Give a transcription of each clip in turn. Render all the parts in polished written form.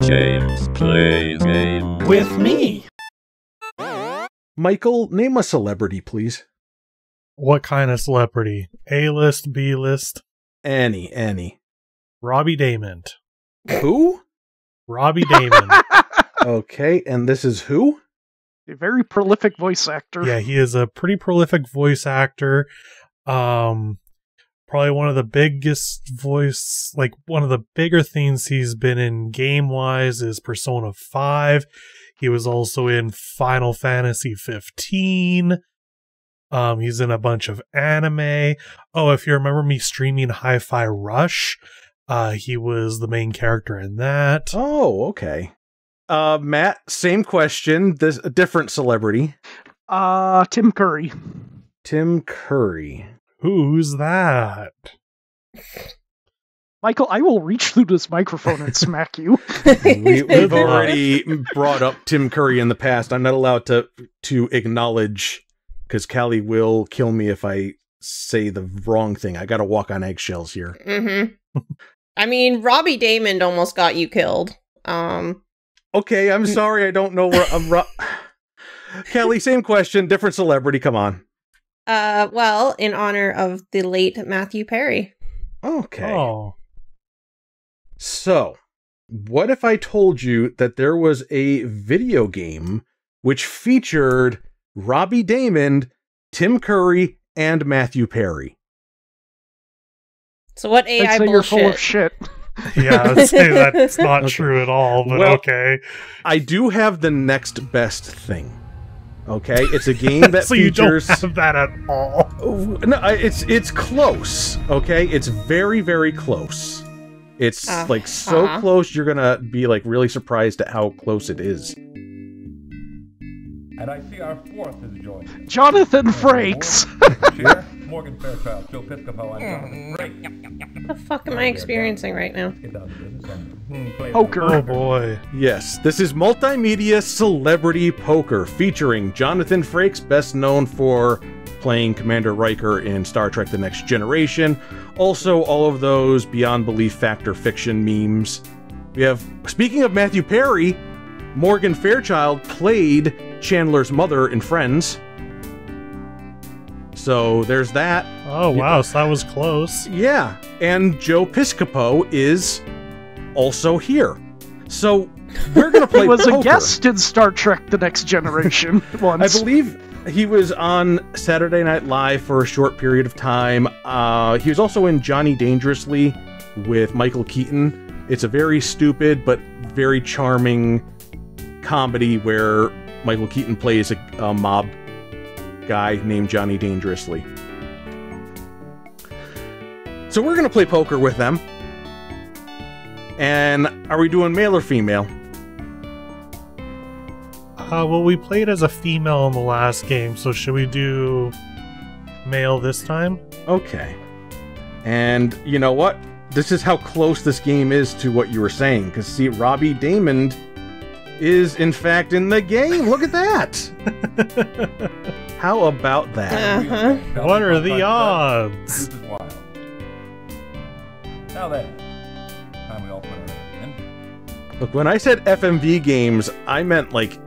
James plays game With me. Michael, name a celebrity, please. What kind of celebrity? A-list, B-list? Any. Robbie Damon. Who? Robbie Damon. Okay, and this is who? A very prolific voice actor. Yeah, he is a pretty prolific voice actor. Probably one of the biggest one of the bigger things he's been in game-wise is Persona 5. He was also in Final Fantasy 15. He's in a bunch of anime. Oh, if you remember me streaming Hi-Fi Rush, he was the main character in that. Oh, okay. Matt, same question. This a different celebrity. Tim Curry. Tim Curry. Who's that? Michael, I will reach through this microphone and smack you. We've already brought up Tim Curry in the past. I'm not allowed to acknowledge, because Callie will kill me if I say the wrong thing. I gotta walk on eggshells here. Mm-hmm. I mean, Robbie Damon almost got you killed. Okay, I'm sorry. I don't know where I'm. Callie, same question, different celebrity. Come on. Well, in honor of the late Matthew Perry. Okay. Oh. So, what if I told you that there was a video game which featured Robbie Damon, Tim Curry, and Matthew Perry? So what I'd AI say bullshit? you're full of shit. Yeah, I'd say that's not true at all, but Well, okay. I do have the next best thing. Okay, it's a game that so features. You don't have that at all. No, it's close. Okay, it's very, very close. It's so close you're gonna be like really surprised at how close it is. And I see our fourth is joined. Jonathan Frakes. Chair, Morgan Fairchild, Joe Piscopo, and Jonathan Frakes. What the fuck am I experiencing right now? Get down to business and play Poker. Oh boy. Yes, this is Multimedia Celebrity Poker, featuring Jonathan Frakes, best known for playing Commander Riker in Star Trek The Next Generation. Also, all of those beyond belief factor fiction memes. We have, speaking of Matthew Perry, Morgan Fairchild played Chandler's mother in Friends. So there's that. Oh wow, so that was close. Yeah, and Joe Piscopo is also here. So we're gonna play He was poker. a guest in Star Trek The Next Generation once. I believe he was on Saturday Night Live for a short period of time. He was also in Johnny Dangerously with Michael Keaton. It's a very stupid but very charming comedy where Michael Keaton plays a mob guy named Johnny Dangerously. So we're gonna play poker with them. And are we doing male or female? Well, we played as a female in the last game, so should we do male this time? Okay. And you know what? This is how close this game is to what you were saying. Because see, Robbie Damon is in fact in the game. Look at that. How about that? Uh-huh. What are the odds? This is wild. Now then, time we all put our name in. Look, when I said FMV games, I meant like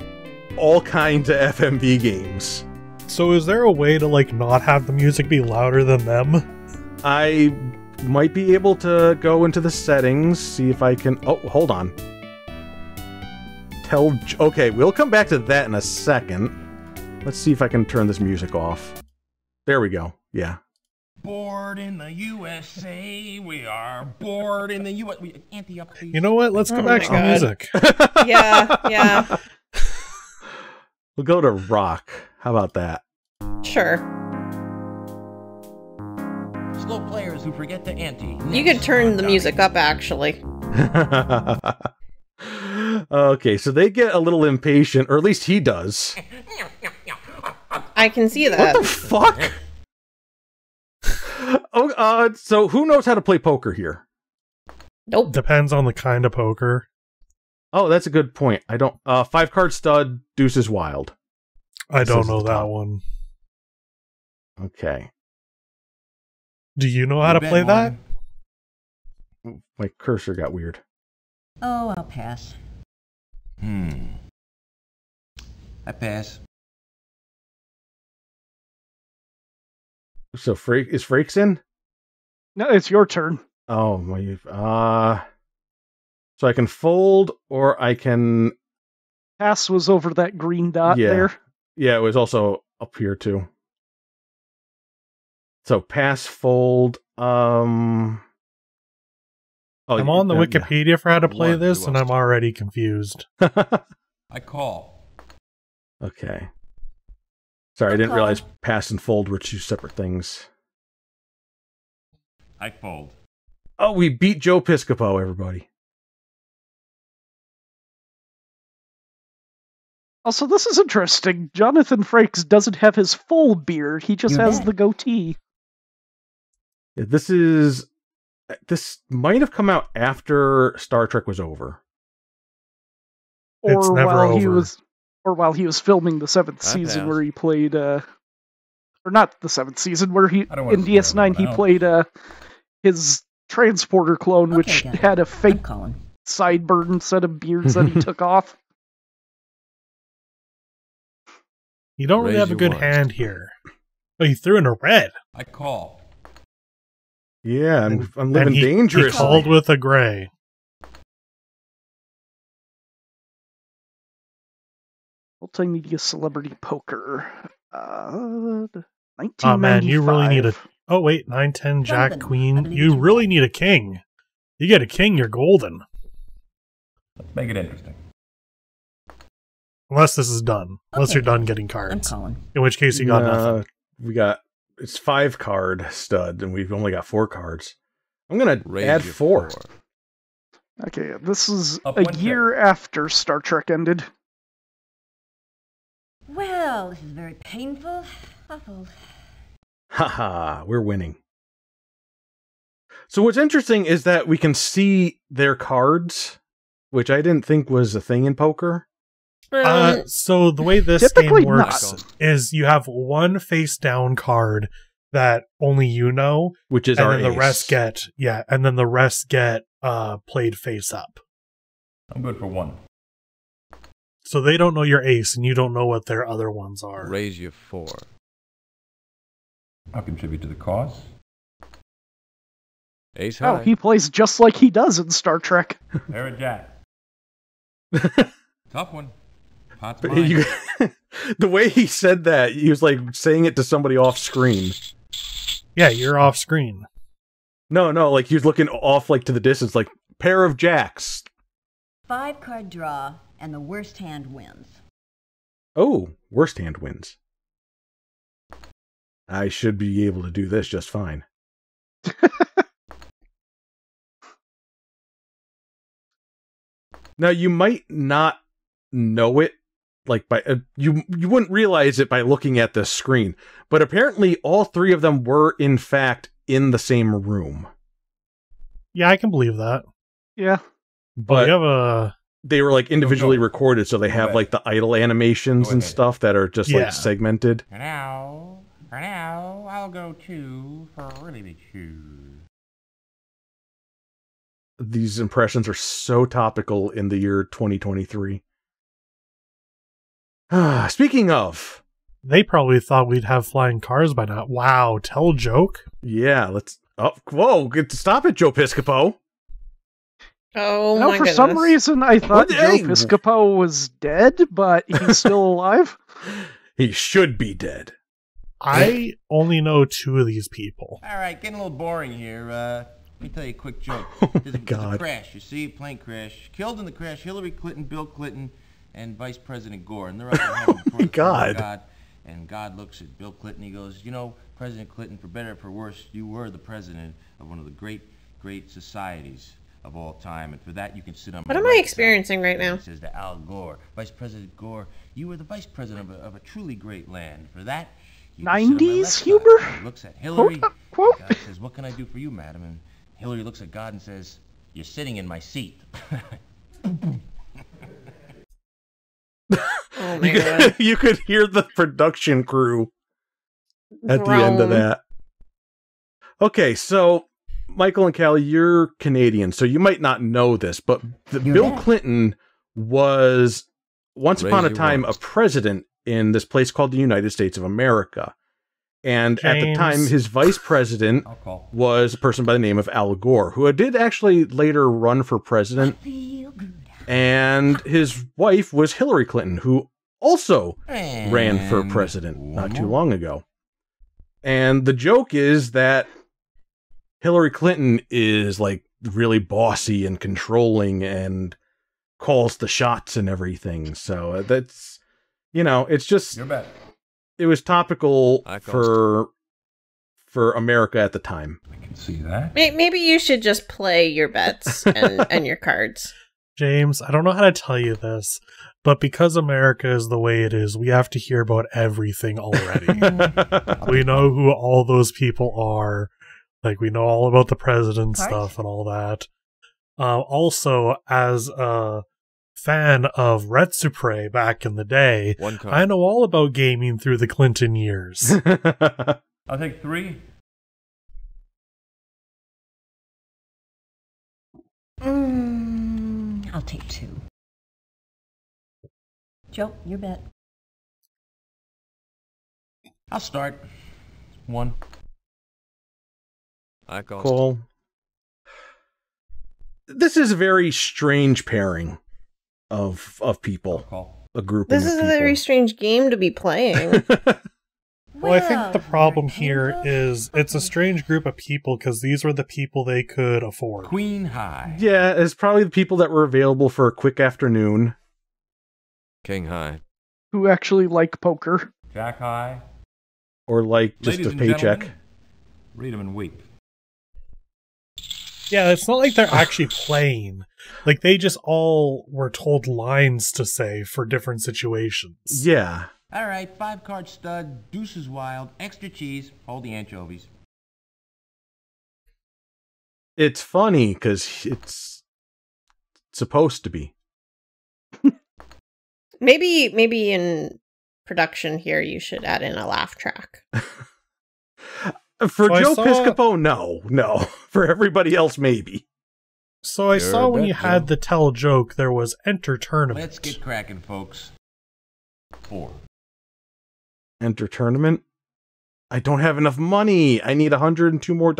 all kinds of FMV games. So is there a way to like not have the music be louder than them? I might be able to go into the settings, see if I can... Oh, hold on. Okay, we'll come back to that in a second. Let's see if I can turn this music off. There we go. Yeah. Bored in the USA, we are bored in the US. Anti-up. You know what? Let's go back to the God. music. Yeah. We'll go to rock. How about that? Sure. Slow players who forget to ante. You could turn the music up, actually. Okay, so they get a little impatient, or at least he does. I can see What that. the fuck? Oh, so who knows how to play poker here? Nope. Depends on the kind of poker. Oh, that's a good point. I don't... 5-card stud, deuces wild. I don't Says know at the that top. one. Okay. Do you know how to play that? My cursor got weird. Oh, I'll pass. I pass. So is Frakes in? No, it's your turn. Oh my. So I can fold, or I can. Pass was over that green dot Yeah. there. Yeah, it was also up here too. So pass, fold. Oh, I'm on the Wikipedia for how to play One, this, who and else? I'm already confused. I call. Okay. Sorry, I didn't realize pass and fold were two separate things. I fold. Oh, we beat Joe Piscopo, everybody. Also, this is interesting. Jonathan Frakes doesn't have his full beard. He just has the goatee. Yeah, this might have come out after Star Trek was over. It's Or never over. while he was filming the 7th season pass. where he played or not the 7th season where he I don't wanna in spoil DS9 he anyone else. played his transporter clone, which Okay, had a I'm fake calling. sideburn set of beards that he took off. You don't really Raise have a your good ones. hand here. Oh, you threw in a red. I call. Yeah, I'm And living he dangerously. called with a gray. Multimedia Celebrity Poker. 1995. Oh man, you really need a. Oh wait, 9-10 Jack Jonathan, I Queen. believe You it's really need a king. You get a king, you're golden. Let's make it interesting. Unless this is done. Unless Okay, you're done guys, getting I'm cards. calling. In which case you got nothing. It's 5 card stud, and we've only got 4 cards. I'm gonna Raise add your 4. Okay, this is Up a one year after Star Trek ended. Well, this is very painful. Awful. Haha, we're winning. So what's interesting is that we can see their cards, which I didn't think was a thing in poker. So the way this Typically game works not. is you have one face down card that only you know, Which is and our then the ace. rest get played face up. I'm good for 1. So they don't know your ace, and you don't know what their other ones are. Raise your 4. I'll contribute to the cause. Ace high. Oh, he plays just like he does in Star Trek. There a jack. Tough one. Pot's But mine. the way he said that, he was like saying it to somebody off screen. Yeah, you're off screen. No, like he was looking off like to the distance, like pair of jacks. 5-card draw, and the worst hand wins. Oh, worst hand wins. I should be able to do this just fine. Now you might not know it, like by you wouldn't realize it by looking at the screen, but apparently all 3 of them were in fact in the same room. Yeah, I can believe that. Yeah. But you have a they were like individually Go. recorded, so they Go have ahead. like the idle animations Go and ahead. stuff that are just Yeah. like segmented. For now, I'll go 2 for a really big shoe. These impressions are so topical in the year 2023. Speaking of, They probably thought we'd have flying cars by now. Wow, tell joke. yeah, let's. Oh, whoa! Stop it, Joe Piscopo. Oh Now, my for goodness. some reason, I thought What? Joe Hey. Piscopo was dead, but he's still alive. He should be dead. I only know 2 of these people. All right, getting a little boring here. Let me tell you a quick joke. There's a God. crash, you see, plane crash. Killed in the crash, Hillary Clinton, Bill Clinton, and Vice President Gore. And they're up in heaven before the throne of God. And God looks at Bill Clinton. He goes, you know, President Clinton, for better or for worse, you were the president of one of the great societies of all time. And for that, you can sit on my What am I right side." experiencing right now? He says to Al Gore, Vice President Gore, you were the vice president of a truly great land. For that, you can sit on my 90s left side." humor? He looks at Hillary. Quote, unquote. God says, what can I do for you, madam? And Hillary looks at God and says, you're sitting in my seat. Oh my god. You could hear the production crew at the end of Groan. that. Okay, so Michael and Callie, you're Canadian, so you might not know this, but You're Bill right. Clinton was once upon a Raise your time a ones. president in this place called the United States of America. And at the time, James. his vice president I'll call. was a person by the name of Al Gore, who did actually later run for president. Feel good. And his wife was Hillary Clinton, who also And ran for president not one too more. long ago. And the joke is that Hillary Clinton is like really bossy and controlling and calls the shots and everything. So that's, it's just, Your bet. it was topical I call for America at the time. I can see that. Maybe you should just play your bets and your cards. James, I don't know how to tell you this, but because America is the way it is, we have to hear about everything already. We know who all those people are. Like, we know all about the president Cards? stuff and all that. Also, as a fan of Retsupre back in the day, One card. I know all about gaming through the Clinton years. I'll take 3. I'll take 2. Joe, your bet. I'll start. 1. I call. Cool. This is a very strange pairing of I'll people, call. a group This of is a people. very strange game to be playing. Well, I think the problem your here hand is it's a strange group of people because these were the people they could afford. Queen high. Yeah, it's probably the people that were available for a quick afternoon. King high. Who actually like poker. Jack high. Or like just Ladies a and paycheck. gentlemen, read 'em and weep. Yeah, it's not like they're actually playing. Like, they just all were told lines to say for different situations. Yeah. All right, 5-card stud, deuces wild, extra cheese, hold the anchovies. It's funny because it's supposed to be. Maybe in production here you should add in a laugh track. For So I Joe saw- Piscopo, no. For everybody else, maybe. So I You're saw a when bet, you had Joe. the tell joke, there was enter tournament. Let's get cracking, folks. 4. Enter tournament. I don't have enough money. I need $102 more.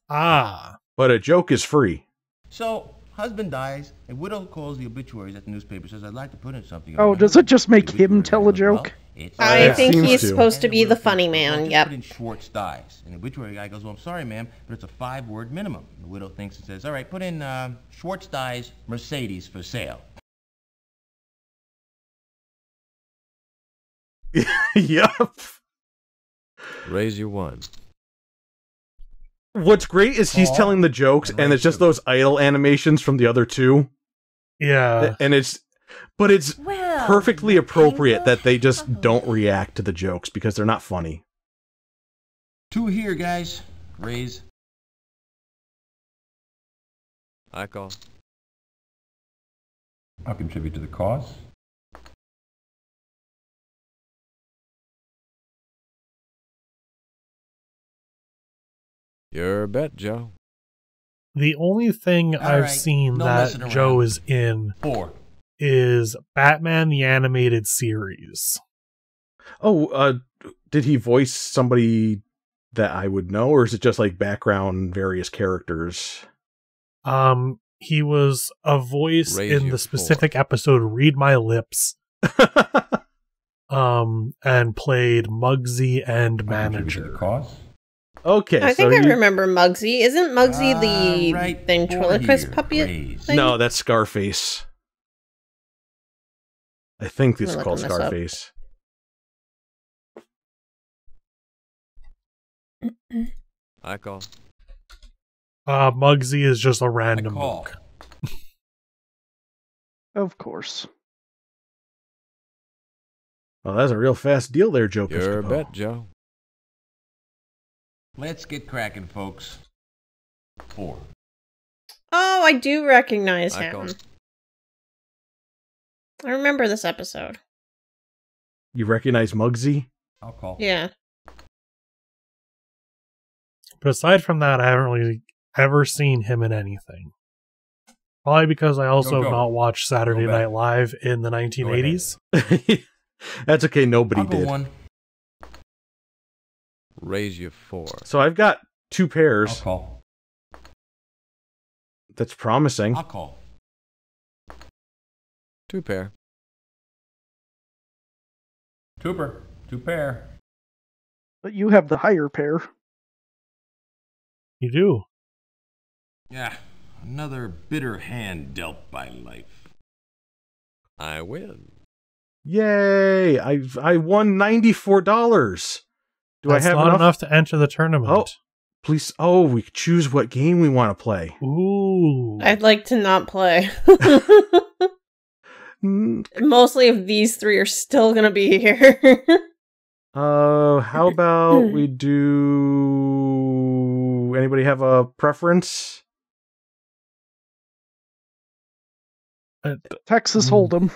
Ah, But a joke is free. So, husband dies, and widow calls the obituaries at the newspaper, says, I'd like to put in something. Oh, about does my it just make obituary." him tell a Well, joke? it's- I it think seems he's to. supposed to And be the widow funny says, "Well, man. just Yep. Put in Schwartz dies. And the obituary guy goes, well, I'm sorry, ma'am, but it's a 5-word minimum. The widow thinks and says, all right, put in Schwartz dies, Mercedes for sale. Yup. Raise your one. What's great is he's telling the jokes, and it's just those idle animations from the other two. yeah. And it's Well, perfectly appropriate tango. that they just don't react to the jokes because they're not funny. 2 here, guys. Raise. I call. I'll contribute to the cause. Your bet, Joe. The only thing All I've right, seen no that messing Joe around. is in 4. is Batman the Animated Series. Oh, did he voice somebody that I would know, or is it just like background various characters? He was a voice Raise in your the specific episode Read My Lips. And played Muggsy and I'll contribute to the Manager. cause. Okay, I think so I remember Muggsy. Isn't Muggsy the Right, 4 ventriloquist here. puppet Raise. thing? No, that's Scarface. I think this I'm is called looking this up. Scarface. I call. Muggsy is just a I random call. mook. Of course. Well, that's a real fast deal there, Joe Your Piscopo. bet, Joe. Let's get cracking, folks. 4. Oh, I do recognize I him. call. I remember this episode. You recognize Muggsy? I'll call. Yeah. But aside from that, I haven't really ever seen him in anything. Probably because I also Go. have not watched Saturday Go back. Night Live in the 1980s. That's okay, nobody I'll go did. one. Raise your 4. So I've got 2 I'll pairs. call. That's promising. I'll call. 2 pair. Cooper. 2 pair. But you have the higher pair. You do. Yeah. Another bitter hand dealt by life. I win. Yay! I won $94. Do That's I have not enough? to enter the tournament. Oh. Please. Oh, we can choose what game we want to play. Ooh. I'd like to not play. Mm, Mostly if these 3 are still gonna be here. how about we do... Anybody have a preference? Texas Hmm. Hold'em.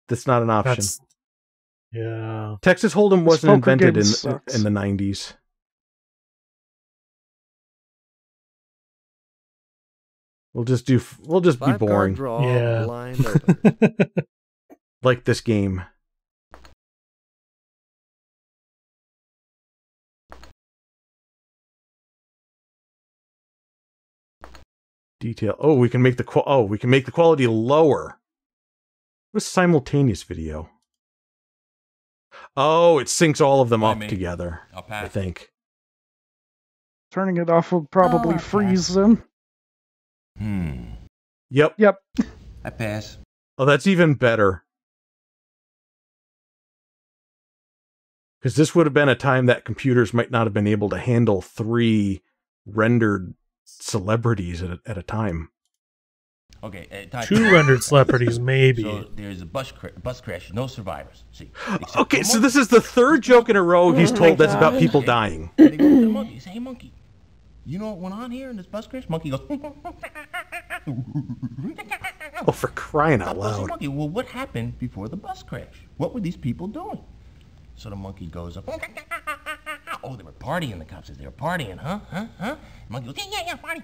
That's not an option. That's, yeah. Texas Hold'em This wasn't poker invented game in sucks. the 90s. We'll just be 5-card boring, draw, Yeah. blind open. like this game. Detail. Oh, we can make the quality lower. What is simultaneous video? Oh, it syncs all of them I up mean, together. I'll I pass. think. Turning it off will probably Oh, freeze them. Yep. Yep. I pass. Oh, that's even better. Because this would have been a time that computers might not have been able to handle 3 rendered celebrities at a time. Okay. 2 rendered celebrities, maybe. So there's a bus crash. No survivors. See. except Okay, the so monkey. this is the 3rd joke in a row he's Oh told my that's about God. people dying. They go to the monkey. He say, hey, monkey, you know what went on here in this bus crash? Monkey goes, Oh, for crying out I said, loud. monkey, well, what happened before the bus crash? What were these people doing? So the monkey goes up. Oh, they were partying. The cop says they were partying, huh? Monkey goes, yeah, party.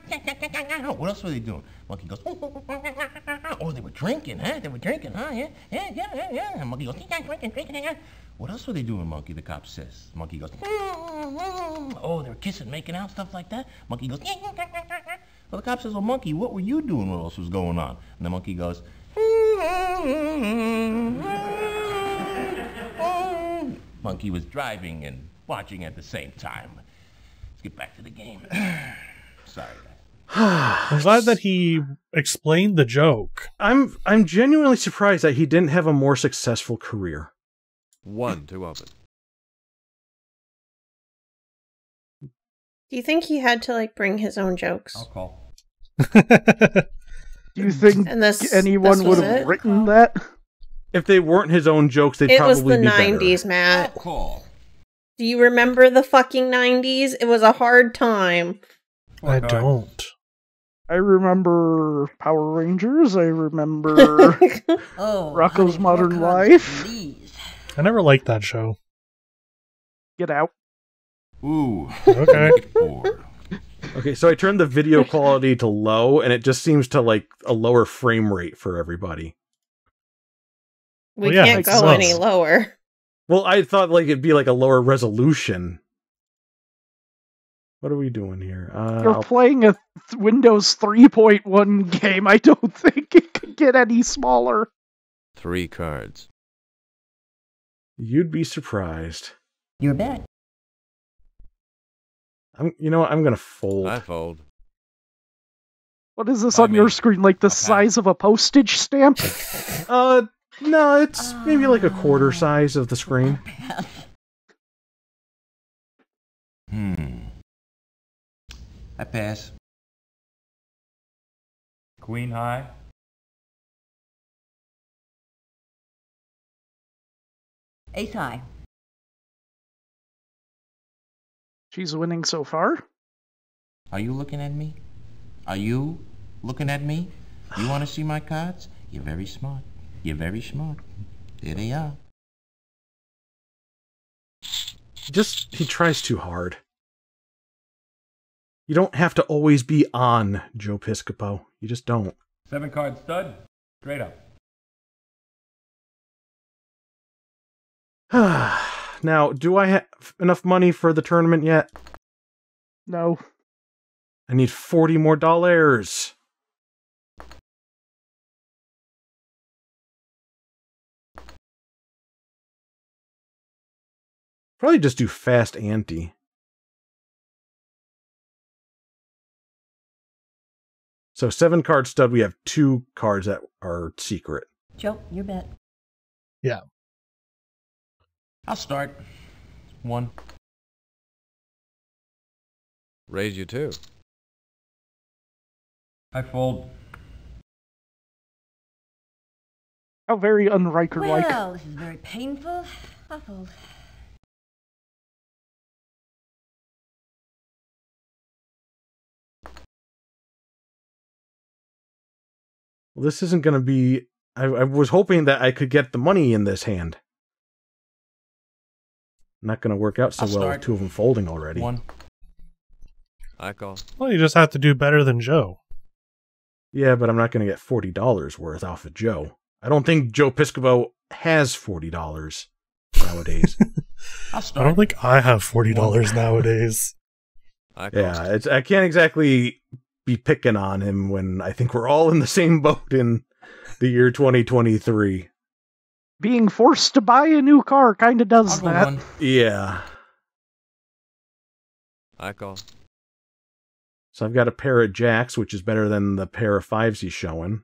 What else were they doing? Monkey goes, oh, they were drinking, huh? They were drinking, huh? Yeah. And monkey goes, drinking. What else were they doing, monkey? The cop says. Monkey goes, oh, they were kissing, making out, stuff like that. Monkey goes, well, the cop says, well, monkey, what were you doing? What else was going on? And the monkey goes, monkey was driving and watching at the same time. Let's get back to the game. Sorry, guys. I'm glad that he explained the joke. I'm genuinely surprised that he didn't have a more successful career. 1 to open. Do you think he had to like bring his own jokes? I'll call. Do you think And this anyone this would was have it? written that? If they weren't his own jokes, they'd It was probably the be 90s, better. Matt. I'll call. Do you remember the fucking 90s? It was a hard time. I don't. I remember Power Rangers. I remember Oh, Rocco's honey, more Modern cards, Life. Please. I never liked that show. Get Out. Ooh. Okay. Make it 4. Okay, so I turned the video quality to low, and it just seems to like a lower frame rate for everybody. We Well, yeah, can't makes go any sense. lower. Well, I thought like it'd be like a lower resolution. What are we doing here? You're playing a Windows 3.1 game. I don't think it could get any smaller. 3 cards. You'd be surprised. Your bet. You know what? I'm gonna fold. I fold. What is this By on your me. screen? Like the Okay. size of a postage stamp? No, it's maybe like a quarter size of the screen. I pass. Queen high. Ace high. She's winning so far. Are you looking at me? Are you looking at me? You want to see my cards? You're very smart. You're very smart. There they are. He tries too hard. You don't have to always be on, Joe Piscopo. You just don't. 7-card stud, straight up. Now, do I have enough money for the tournament yet? No. I need $40 more. Probably just do fast ante. So 7-card stud, we have 2 cards that are secret. Joe, your bet. Yeah. I'll start. 1. Raise you 2. I fold. How very unriker-like. Well, this is very painful. I'll fold. Well, this isn't going to be... I was hoping that I could get the money in this hand. Not going to work out so I'll well with start. 2 of them folding already. 1. I call. Well, you just have to do better than Joe. Yeah, but I'm not going to get $40 worth off of Joe. I don't think Joe Piscopo has $40 nowadays. I'll I start. don't think I have $40 nowadays. I call. Yeah, I can't exactly be picking on him when I think we're all in the same boat in the year 2023. Being forced to buy a new car kind of does I'll go that. 1. Yeah. I call. So I've got a pair of jacks, which is better than the pair of 5s he's showing.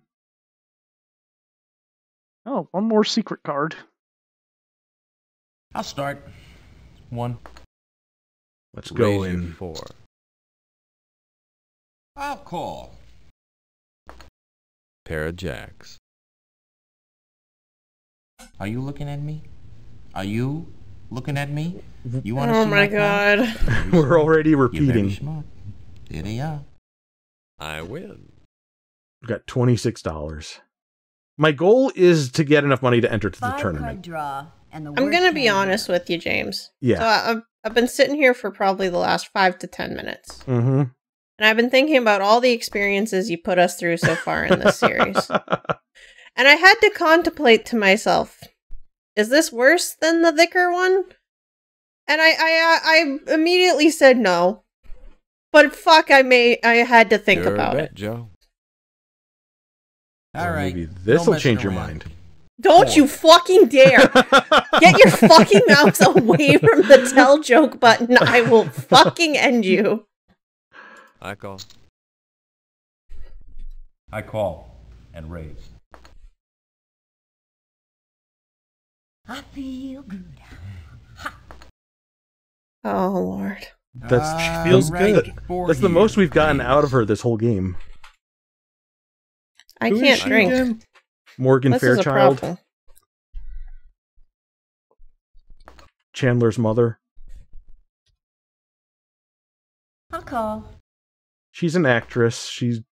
Oh, one more secret card. I'll start. 1. Let's go Raise you in. 4. I'll call. Pair of jacks. Are you looking at me? Are you looking at me? You want to Oh see my card? god. We're already You're very repeating. smart. There they are. I win. We've got $26. My goal is to get enough money to enter to the 5-card tournament. draw, and the I'm worst gonna be hand honest wins. with you, James. Yeah. So I've been sitting here for probably the last 5 to 10 minutes. Mm-hmm. And I've been thinking about all the experiences you put us through so far in this series. And I had to contemplate to myself, is this worse than the Vicar one? And I immediately said no. But fuck, I had to think Your about bet, it. Joe. All right. Maybe this will No change messing your around. mind. Don't you fucking dare! Get your fucking mouth away from the tell joke button. I will fucking end you. I call. I call and raise. I feel good. Oh, Lord. That's feels good. That's the most we've gotten out of her this whole game. I Who is can't she drink. again? Morgan This is a Fairchild, problem. Chandler's mother. I'll call. She's an actress. She's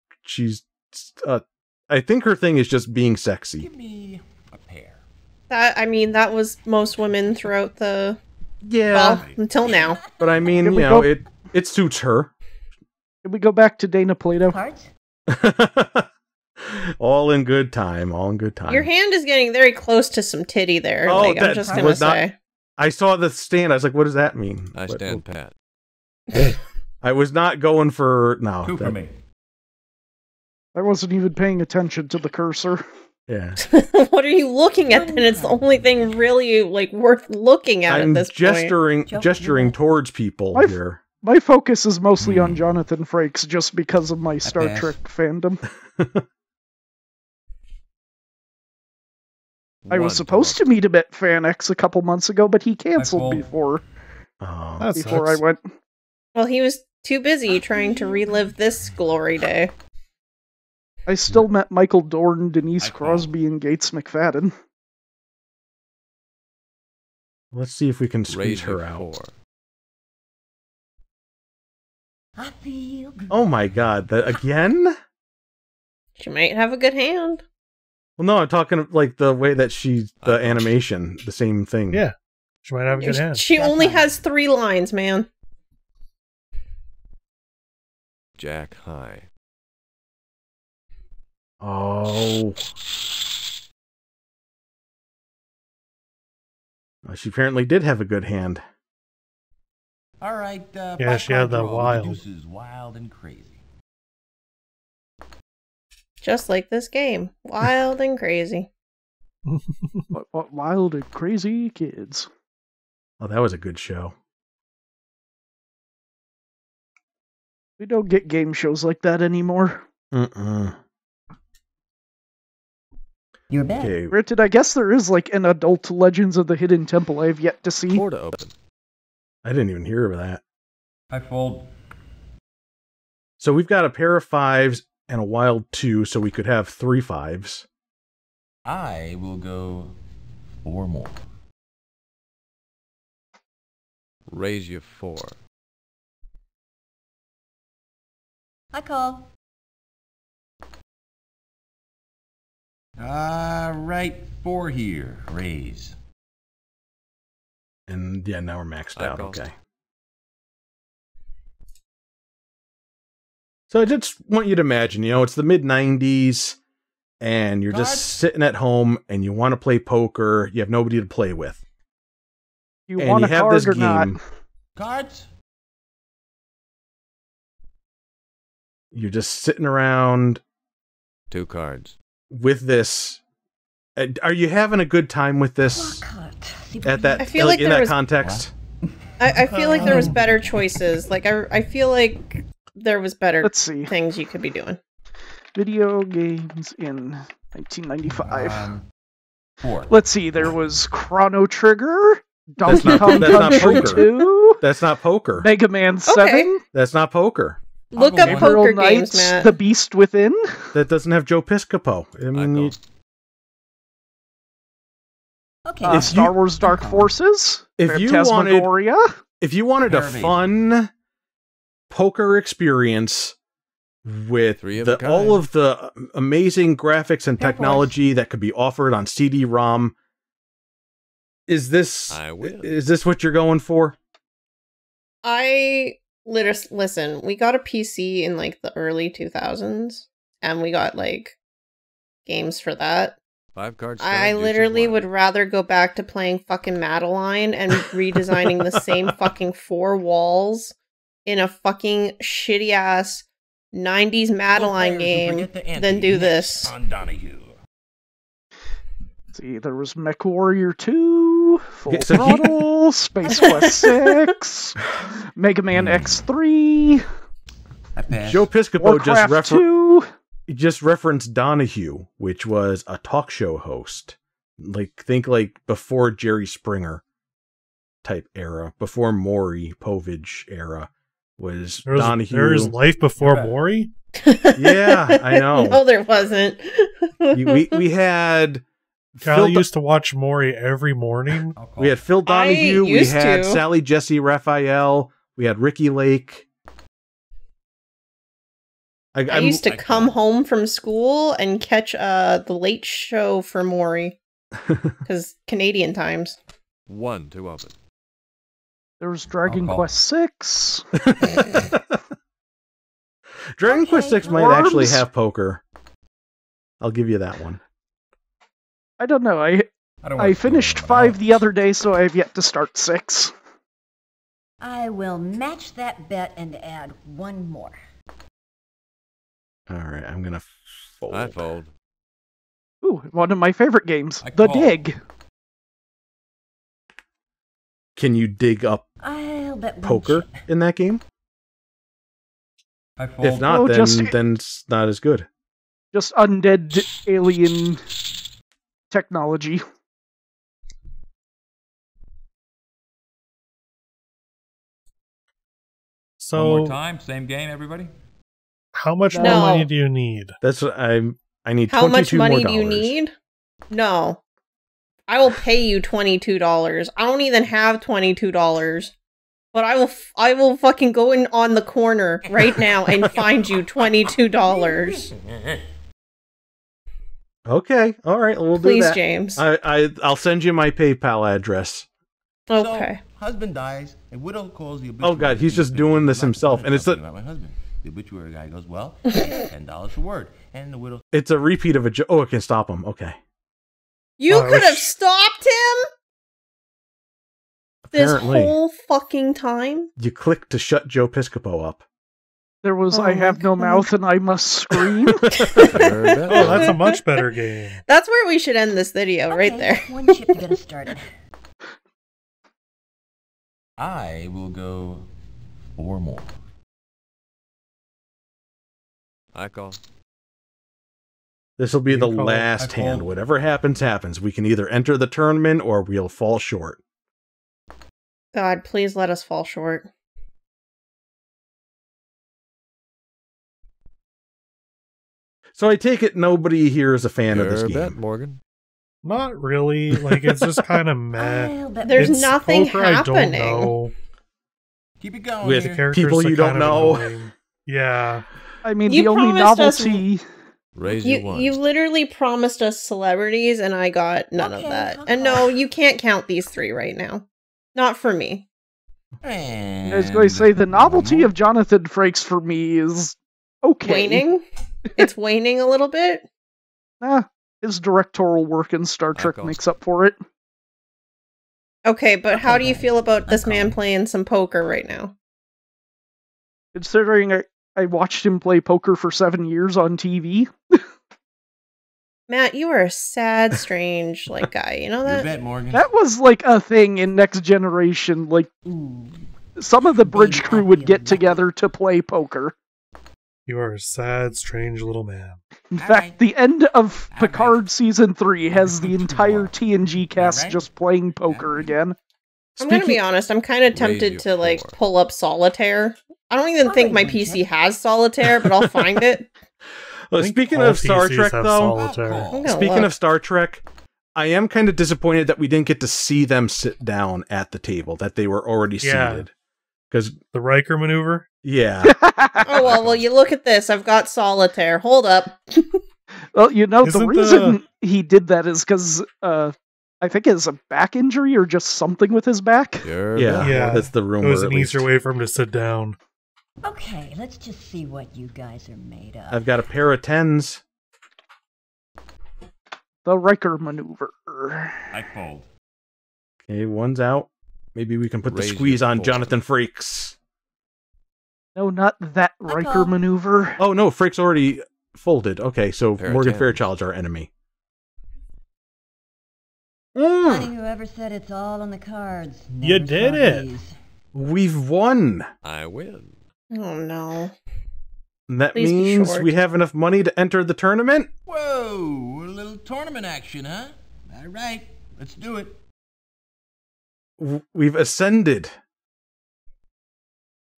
I think her thing is just being sexy. Give me a pair. That was most women throughout the... Yeah, Well, until now. but I mean, Can you we know, go- it suits her. Can we go back to Dana Plato? Cards? All in good time. All in good time. Your hand is getting very close to some titty there. Oh, like, I'm that just gonna was not- say. I saw the stand. I was like, "What does that mean?" I But- stand pat. I was not going for no. 2 for that- me. I wasn't even paying attention to the cursor. Yeah, What are you looking at then? It's the only thing really, like, worth looking at I'm this point. gesturing towards people I've- here. My focus is mostly on Jonathan Frakes just because of my Star pass. Trek fandom. I was supposed to meet him at FanX a couple months ago, but he canceled fold. before Oh, That before sucks. I went. Well, he was too busy trying to relive this glory day. I still met Michael Dorn, Denise I call. Crosby, and Gates McFadden. let's see if we can squeeze Raise her you out. 4. I feel good. Oh my god, that again? She might have a good hand. Well, no, I'm talking like the way that she's the Uh-oh. animation, the same thing. Yeah. She might have a good hand. She That's only fine. has 3 lines, man. Jack high. Oh. Well, she apparently did have a good hand. All right. Yeah, she had that wild. The deuce is wild and crazy. Just like this game. Wild and crazy. What wild and crazy kids. Oh, that was a good show. We don't get game shows like that anymore. Mm-mm. Your bet. Okay. Granted, I guess there is like an adult Legends of the Hidden Temple I've yet to see. Four to open. I didn't even hear of that. I fold. So we've got a pair of 5s and a wild 2, so we could have 3 5s. I will go 4 more. Raise you 4. I call. Right, 4 here. Raise. And yeah, now we're maxed I out. call. Okay. So I just want you to imagine, it's the mid-90s, and you're just sitting at home, and you want to play poker. You have nobody to play with. You And want you a have card this or not? game. Cards? You're just sitting around 2 cards. with this. Are you having a good time with this at that I feel like in there that was- context? I feel like there was better choices. Like I feel like there was better Let's see. things you could be doing. Video games in 1995. 4. Let's see. There was Chrono Trigger, That's Donkey not- Kong that's not Country poker. 2, That's not poker. Mega Man 7, That's not poker. Look go up one. poker Emerald games, Knights, Matt. The Beast Within, That doesn't have Joe Piscopo. I mean, call. you, Okay. If Star you- Wars Dark Forces, if you Phantasmagoria. if you wanted a Pair of 8. fun poker experience with 3 of a kind. all of the amazing graphics and Pair of technology that could be offered on CD-ROM, is this I win. what you're going for? I listen, we got a PC in like the early 2000s and we got like games for that. 5 cards. I literally would rather go back to playing fucking Madeline and redesigning the same fucking 4 walls in a fucking shitty ass 90s Madeline game than do this. On Donahue. See, there was Mech Warrior 2, Full Okay, so Throttle, Space Quest 6, Mega Man X3, I pass. Joe Piscopo Warcraft 2. just referenced Donahue, which was a talk show host. Think before Jerry Springer type era, before Maury Povich era was Donahue. There's life before Maury? Yeah, I know. No, there wasn't. we had Kyle Phil, used to watch Maury every morning. I'll call. we had Phil Donahue, we used had to. Sally Jesse Raphael, we had Ricky Lake. I used to come home from school and catch the late show for Maury. Because Canadian times. 1 to open. There was Dragon call. Quest 6. Dragon Quest 6 might Worms. actually have poker. I'll give you that one. I don't know. I don't want I to finished throw 5 them the out. other day, so I have yet to start 6. I will match that bet and add 1 more. All right, I'm gonna fold. I fold. Ooh, one of my favorite games, I The call. Dig. Can you dig up I'll bet 1 poker chip. in that game? I fold. If not, Oh, then just- then it's not as good. Just undead alien technology. One So, more time, same game, everybody. how much No. more money do you need? That's what I need. How much 22 money more do you dollars. need? No. I will pay you $22. I don't even have $22. But I will fucking go in on the corner right now and find you $22. Okay, all right, we'll do Please, that. James. I'll send you my PayPal address. Okay. So, husband dies, a widow calls the Oh, God, he's just doing this himself, and it's about my husband. The obituary guy goes, well, $10 a word. And the widow... It's a repeat of a joke. Oh, it can stop him. Okay. You Oh, I could have wish- stopped him this Apparently. whole fucking time. You click to shut Joe Piscopo up. There was Oh I my have no God. mouth and I must scream. Sure bet. Oh, that's a much better game. That's where we should end this video, right Okay, there. One chip to get us started. I will go 4 more. I call. This will be You the call it. last I call. hand. Whatever happens, happens. We can either enter the tournament or we'll fall short. God, please let us fall short. So I take it nobody here is a fan of this Sure game. bet, Morgan. Not really. Like, it's just kind of meh. I'll bet There's It's nothing poker I don't happening. know. Keep it going With The here. characters people are you don't kind of know. annoying. Yeah. I mean, You the only promised us- novelty. Raise your You one. you literally promised us celebrities, and I got none of Okay, that. I'll And call. no, you can't count these 3 right now. Not for me. And I was going to say the novelty of Jonathan Frakes for me is okay. Waning? It's waning a little bit. His directorial work in Star Trek Michael. makes up for it. Okay, but how do you feel about this man calm. playing some poker right now? Considering I watched him play poker for 7 years on TV. Matt, you are a sad, strange guy. You know You that? bet, Morgan. That was like a thing in Next Generation. Like, Ooh. some of the bridge Baby, crew I would feel get lucky. together to play poker. You are a sad, strange little man. In All fact, right. the end of All Picard right. Season 3 has the Too entire far. TNG cast right. just playing poker right. again. I'm gonna be Speaking- honest, I'm kind of Raise tempted your to four. pull up Solitaire. I don't even think my PC has Solitaire, but I'll find it. Well, I think speaking all of Star PCs Trek, have though, Solitaire. I'll call. I'm gonna speaking look. of Star Trek, I am kind of disappointed that we didn't get to see them sit down at the table, that they were already Yeah. seated. Because, The Riker maneuver? yeah. Oh well, you look at this. I've got Solitaire. Hold up. Well, you know, the Isn't reason he did that is because I think it's a back injury or just something with his back. Sure Yeah, bet. Yeah. that's the It rumor. was at an easier least. way for him to sit down. Okay, let's just see what you guys are made of. I've got a pair of 10s. The Riker maneuver. I fold. Okay, one's out. Maybe we can put the Raise squeeze your on four. Jonathan Frakes. No, not that Riker call. maneuver. Oh, no, Frakes already folded. Okay, so Pair of Morgan 10s. Fairchild's our enemy. Honey, whoever said it's all on the cards. You never did saw it. these. We've won. I win. Oh no. And that Please be means short. we have enough money to enter the tournament. Whoa, a little tournament action, huh? All right, let's do it. We've ascended.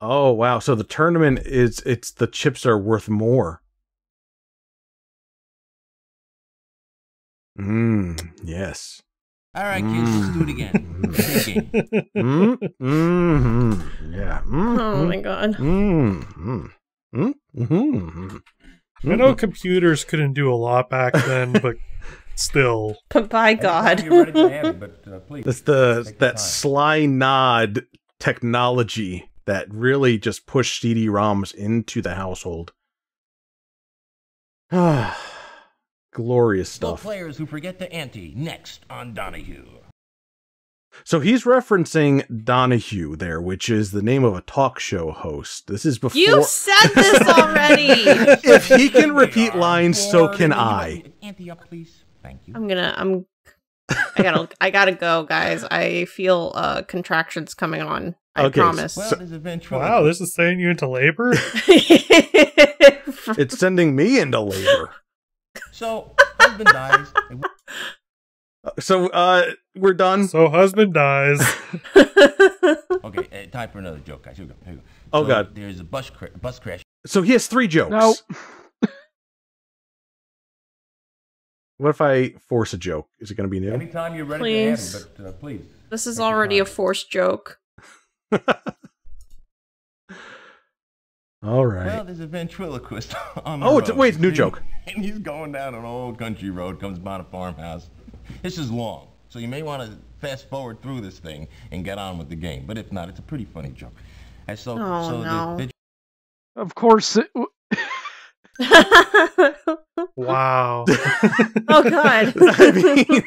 Oh, wow. So the tournament it's the chips are worth more. Yes. All right, kids, let's do it again. Big game. Yeah. Oh my god. I know computers couldn't do a lot back then, but still. But by God. You're ready to have it, but please. That's take your that time. sly nod technology that really just pushed CD-ROMs into the household. Glorious Little stuff. players who forget to ante next on Donahue. So he's referencing Donahue there, which is the name of a talk show host. This is before. You said this already. If he can repeat lines, so can I. Ante up, please. Thank you. I gotta go, guys. I feel contractions coming on. I Okay, promise. Well, So- this has been true. Wow, this is sending you into labor? It's sending me into labor. So, husband dies. So, we're done. So husband dies. Okay, time for another joke, guys. Here we go. Here we go. Oh, So, God. There's a bus crash. So he has 3 jokes. No. What if I force a joke? Is it going to be new? Anytime you're ready Please. to have it, but please. This is Take your already a time. forced joke. All right. Well, there's a ventriloquist on the Oh, road. wait, new joke. And he's going down an old country road, comes by a farmhouse. This is long, so you may want to fast forward through this thing and get on with the game. But if not, it's a pretty funny joke. And so, Oh, so no. the Of course, Wow. Oh god. I mean,